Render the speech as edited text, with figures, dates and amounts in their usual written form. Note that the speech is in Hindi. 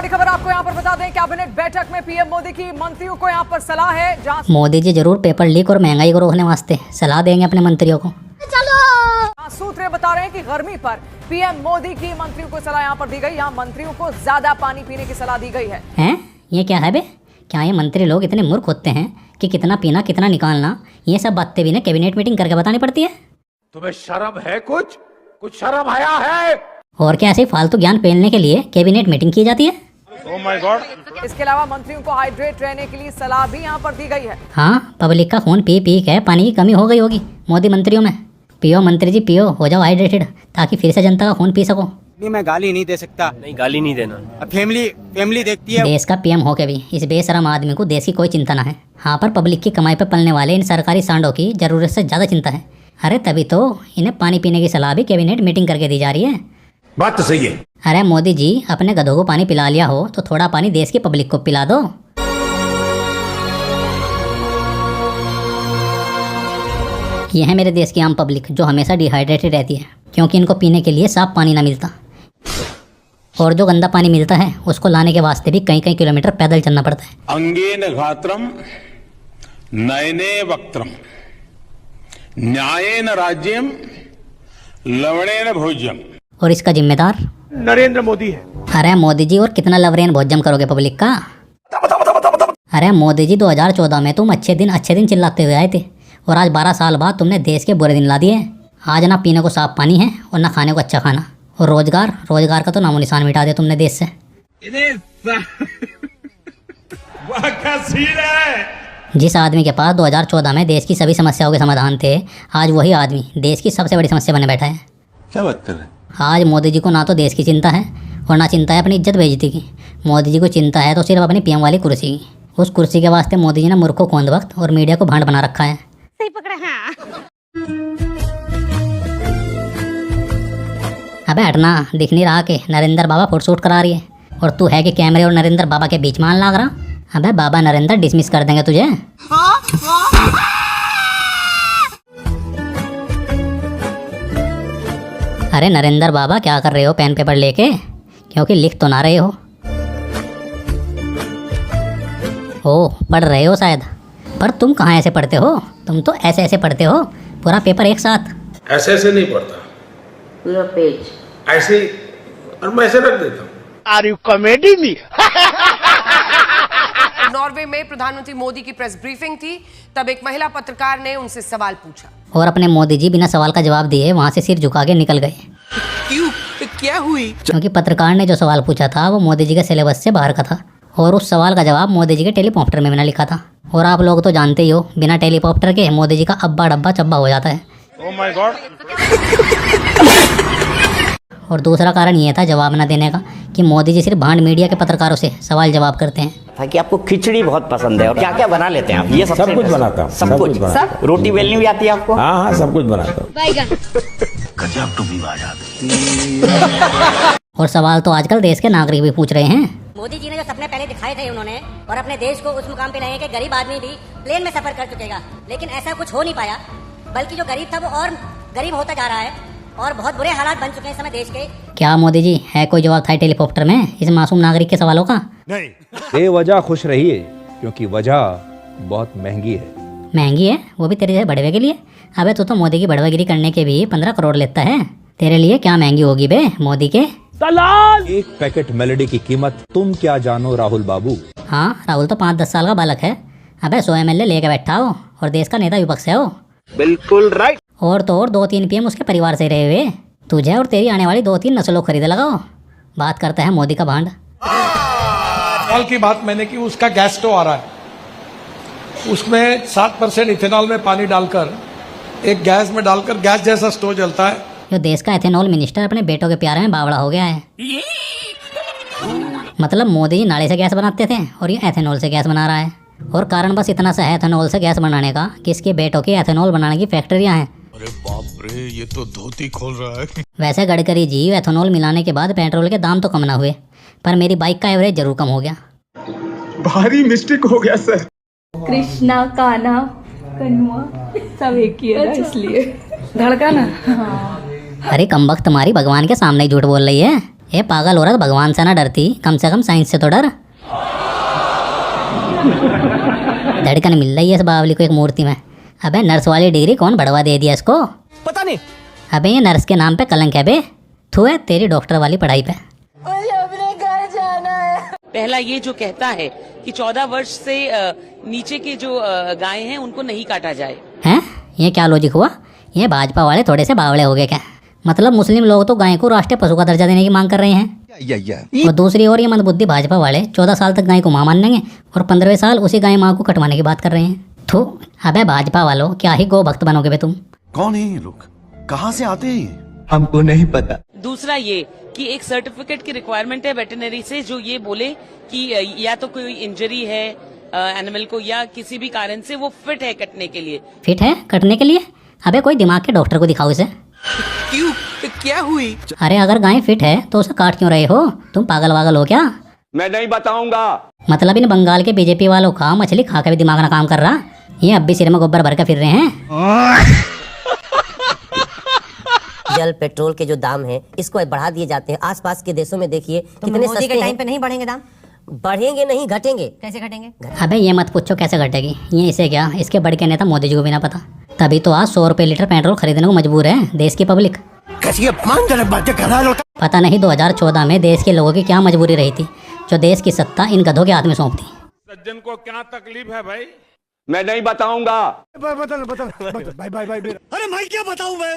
बड़ी खबर आपको यहाँ पर बता दें, कैबिनेट बैठक में पीएम मोदी की मंत्रियों को यहाँ पर सलाह है। जहाँ मोदी जी जरूर पेपर लीक और महंगाई को रोकने वास्ते सलाह देंगे अपने मंत्रियों को। सूत्र बता रहे हैं कि गर्मी पर पीएम मोदी की मंत्रियों को सलाह यहाँ पर दी गई। यहाँ मंत्रियों को ज्यादा पानी पीने की सलाह दी गई है। हैं? ये क्या है बे? क्या ये मंत्री लोग इतने मूर्ख होते हैं कि कितना पीना कितना निकालना ये सब बातें भी ना कैबिनेट मीटिंग करके बतानी पड़ती है? तुम्हें शर्म है? कुछ शर्म आया है? और क्या ऐसे फालतू ज्ञान पेलने के लिए कैबिनेट मीटिंग की जाती है? Oh my God. इसके अलावा मंत्रियों को हाइड्रेट रहने के लिए सलाह भी यहाँ पर दी गई है। हाँ, पब्लिक का खून पी पी के पानी की कमी हो गई होगी मोदी मंत्रियों में। पियो मंत्री जी पियो, हो जाओ हाइड्रेटेड ताकि फिर से जनता का खून पी सको। मैं गाली नहीं दे सकता। नहीं, गाली नहीं देना। फैमिली देखती है। देश का पीएम होके भी इस बेशरम आदमी को देश की कोई चिंता ना है। हाँ, पर पब्लिक की कमाई पर पलने वाले इन सरकारी सांडों की जरूरत से ज्यादा चिंता है। अरे तभी तो इन्हें पानी पीने की सलाह भी कैबिनेट मीटिंग करके दी जा रही है। बात तो सही है। अरे मोदी जी, अपने गधों को पानी पिला लिया हो तो थोड़ा पानी देश की पब्लिक को पिला दो। यह है मेरे देश की आम पब्लिक जो हमेशा डिहाइड्रेटेड रहती है क्योंकि इनको पीने के लिए साफ पानी ना मिलता, और जो गंदा पानी मिलता है उसको लाने के वास्ते भी कई कई किलोमीटर पैदल चलना पड़ता है। अंगेन घात्रम नयने वक्त्रम न्यायेन राज्यम लवणेन भोज्यम। और इसका जिम्मेदार नरेंद्र मोदी है। अरे मोदी जी, और कितना लवरेन भोजन करोगे पब्लिक का? अरे मोदी जी, 2014 में तुम अच्छे दिन चिल्लाते हुए आए थे और आज 12 साल बाद तुमने देश के बुरे दिन ला दिए। आज ना पीने को साफ पानी है और ना खाने को अच्छा खाना, और रोजगार का तो नामो निशान मिटा दिया तुमने देश से। वाह क्या सीन है। जिस आदमी के पास 2014 में देश की सभी समस्याओं के समाधान थे, आज वही आदमी देश की सबसे बड़ी समस्या बने बैठा है। क्या बात कर रहे हैं? आज मोदी जी को ना तो देश की चिंता है और ना चिंता है अपनी इज्जत बेइज्जती की। मोदी जी को चिंता है तो सिर्फ अपनी पीएम वाली कुर्सी की। उस कुर्सी के वास्ते मोदी जी ने मूर्खों को अंधभक्त और मीडिया को भांड बना रखा है। सही पकड़ा। हाँ। अबे हटना, दिख नहीं रहा कि नरेंद्र बाबा फोटोशूट करा रही है और तू है कि कैमरे और नरेंद्र बाबा के बीच मान लाग रहा? अबे बाबा नरेंद्र डिसमिस कर देंगे तुझे। अरे नरेंद्र बाबा, क्या कर रहे हो पेन पेपर लेके? क्योंकि लिख तो ना रहे हो। ओह, पढ़ रहे हो शायद। पर तुम कहाँ ऐसे पढ़ते हो? तुम तो ऐसे ऐसे पढ़ते हो, पूरा पेपर एक साथ। ऐसे नहीं पढ़ता, पूरा पेज ऐसे ही, और मैं ऐसे रख देता हूँ। Are you comedy me? Norway में प्रधानमंत्री मोदी की प्रेस ब्रीफिंग थी, तब एक महिला पत्रकार ने उनसे सवाल पूछा और अपने मोदी जी बिना सवाल का जवाब दिए वहां से सिर झुका के निकल गए। क्यों? क्या हुई? क्योंकि पत्रकार ने जो सवाल पूछा था वो मोदी जी के सिलेबस से बाहर का था और उस सवाल का जवाब मोदी जी के टेलीप्रॉम्प्टर में भी ना लिखा था। और आप लोग तो जानते ही हो, बिना टेलीप्रॉम्प्टर के मोदी जी का अब्बा डब्बा चब्बा हो जाता है। Oh my God. और दूसरा कारण ये था जवाब न देने का कि मोदी जी सिर्फ भांड मीडिया के पत्रकारों से सवाल जवाब करते हैं। था कि आपको खिचड़ी बहुत पसंद है और क्या क्या बना लेते हैं आप? ये सब कुछ बनाता हूँ। सब कुछ सब रोटी बेलनी भी आती है आपको? हाँ, सब कुछ बनाता हूँ। और सवाल तो आजकल देश के नागरिक भी पूछ रहे हैं। मोदी जी ने जो सपने पहले दिखाए थे उन्होंने, और अपने देश को उस मुकाम पे लाए कि गरीब आदमी भी प्लेन में सफर कर चुकेगा, लेकिन ऐसा कुछ हो नहीं पाया। बल्कि जो गरीब था वो और गरीब होता जा रहा है और बहुत बुरे हालात बन चुके हैं इस समय देश के। क्या मोदी जी, है कोई जवाब था टेलीकॉप्टर में इस मासूम नागरिक के सवालों का? नहीं। बेवजह खुश रहिए क्योंकि वजह बहुत महंगी है। महंगी है? वो भी तेरे जैसे बड़वे के लिए? अबे तू तो मोदी की बड़वागिरी करने के भी 15 करोड़ लेता है। तेरे लिए क्या महंगी होगी बे मोदी के? एक पैकेट मेलोडी की कीमत तुम क्या जानो राहुल बाबू। हाँ, राहुल तो 5-10 साल का बालक है। अबे 100 MLA लेके बैठा हो और देश का नेता विपक्ष है हो। बिल्कुल राइट। और तो और 2-3 PM उसके परिवार से रहे हुए। तुझे और तेरी आने वाली 2-3 नस्लों खरीदे लगाओ। बात करता है मोदी का भांड। इथेनॉल की बात मैंने की, उसका गैस स्टोव आ रहा है, उसमें 7% इथेनॉल में पानी डालकर एक गैस में डालकर गैस जैसा स्टोव जलता है। जो देश का एथेनॉल मिनिस्टर अपने बेटों के प्यार में बावड़ा हो गया है। मतलब मोदी जी नाले से गैस बनाते थे और ये एथेनॉल से गैस बना रहा है। और कारण बस इतना सा है एथेनॉल से गैस बनाने का कि इसके बेटों की एथेनॉल बनाने की फैक्ट्रियां हैं। अरे बाप रे, ये तो धोती खोल रहा है। वैसे गडकरी जी, एथेनॉल मिलाने के बाद पेट्रोल के दाम तो कम ना हुए, पर मेरी बाइक का एवरेज जरूर कम हो गया। भारी मिस्टेक हो गया सर। कृष्णा, कान्हा, कन्हुआ सब एक ही है, इसलिए धड़का ना। अरे कमबख्त तुम्हारी भगवान के सामने ही झूठ बोल रही है। ए पागल औरत, भगवान से ना डरती, कम से कम साइंस से तो डर। धड़कन मिल रही है इस बावली को एक मूर्ति में। अबे नर्स वाली डिग्री कौन बढ़वा दे दिया इसको? पता नहीं। अबे ये नर्स के नाम पे कलंक है बे। थू है तेरी डॉक्टर वाली पढ़ाई पे। पहला ये जो कहता है कि 14 वर्ष से नीचे के जो गाय हैं उनको नहीं काटा जाए। हैं? ये क्या लॉजिक हुआ? ये भाजपा वाले थोड़े से बावले हो गए क्या? मतलब मुस्लिम लोग तो गाय को राष्ट्रीय पशु का दर्जा देने की मांग कर रहे हैं और दूसरी ओर ये मंदबुद्धि भाजपा वाले 14 साल तक गाय को मां मानेंगे और 15वें साल उसी गाय मां को कटवाने की बात कर रहे हैं। थू, अबे भाजपा वालों, क्या ही गो भक्त बनोगे बे तुम? कौन है ये लोग, कहाँ से आते हैं? हमको नहीं पता। दूसरा ये कि एक सर्टिफिकेट की रिक्वायरमेंट है वेटरनरी से जो ये बोले कि या तो कोई इंजरी है एनिमल को या किसी भी कारण से वो फिट है कटने के लिए। फिट है कटने के लिए? अबे कोई दिमाग के डॉक्टर को दिखाओ इसे। क्यों, क्या हुई? अरे अगर गाय फिट है तो उसे काट क्यों रहे हो? तुम पागल वागल हो क्या? मैं नहीं बताऊंगा। मतलब इन बंगाल के बीजेपी वालों का मछली खा के भी दिमाग ना काम कर रहा। ये अब भी सिर में गोबर भर के फिर रहे हैं। डीजल पेट्रोल के जो दाम है इसको बढ़ा दिए जाते हैं। आसपास के देशों में देखिए कितने सस्ते के टाइम पे नहीं बढ़ेंगे दाम। बढ़ेंगे नहीं, घटेंगे। कैसे घटेंगे? अबे ये मत पूछो कैसे घटेगी, ये इसे क्या, इसके बड़ के नेता मोदी जी को भी ना पता। तभी तो आज 100 रुपए लीटर पेट्रोल खरीदने को मजबूर है देश की पब्लिक। पता नहीं 2014 में देश के लोगों की क्या मजबूरी रही थी जो देश की सत्ता इन गधों के हाथ में सौंप दी। सज्जन को क्या तकलीफ है भाई? मैं नहीं बताऊंगा। अरे भाई क्या बताऊं मैं?